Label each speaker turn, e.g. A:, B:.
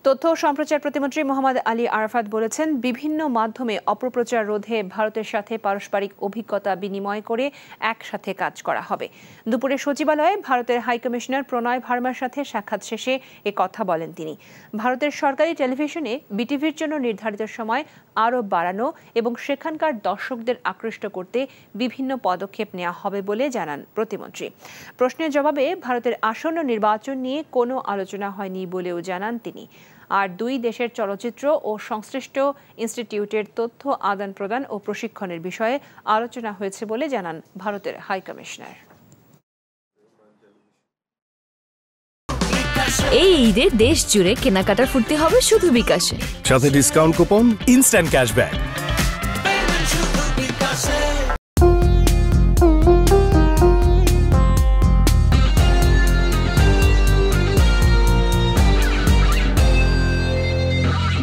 A: তথ্য ও সম্প্রচার প্রতিমন্ত্রী মোহাম্মদ আলী আরাফাত বলেছেন, বিভিন্ন মাধ্যমে অপপ্রচার রোধে ভারতের সাথে পারস্পরিক অভিজ্ঞতা বিনিময় করে একসাথে কাজ করা হবে। দুপুরে সচিবালয়ে ভারতের হাইকমিশনার প্রণয় ভার্মার সাথে সাক্ষাৎ শেষে এ কথা বলেন তিনি। ভারতের সরকারি টেলিভিশনে বিটিভির জন্য নির্ধারিত সময় আরও বাড়ানো এবং সেখানকার দর্শকদের আকৃষ্ট করতে বিভিন্ন পদক্ষেপ নেওয়া হবে বলে জানান প্রতিমন্ত্রী। প্রশ্নের জবাবে ভারতের আসন্ন নির্বাচন নিয়ে কোনো আলোচনা হয়নি বলেও জানান তিনি। আর দুই দেশের চলচ্চিত্র ও সংশ্লিষ্ট ইনস্টিটিউটের তথ্য আদান প্রদান ও প্রশিক্ষণের বিষয়ে আলোচনা হয়েছে বলে জানান ভারতের হাইকমিশনার।
B: এই ঈদে দেশ জুড়ে কেনাকাটার ফুর্তি হবে শুধু বিকাশে,
C: সাথে ডিসকাউন্ট কুপন, ইনস্ট্যান্ট ক্যাশব্যাক।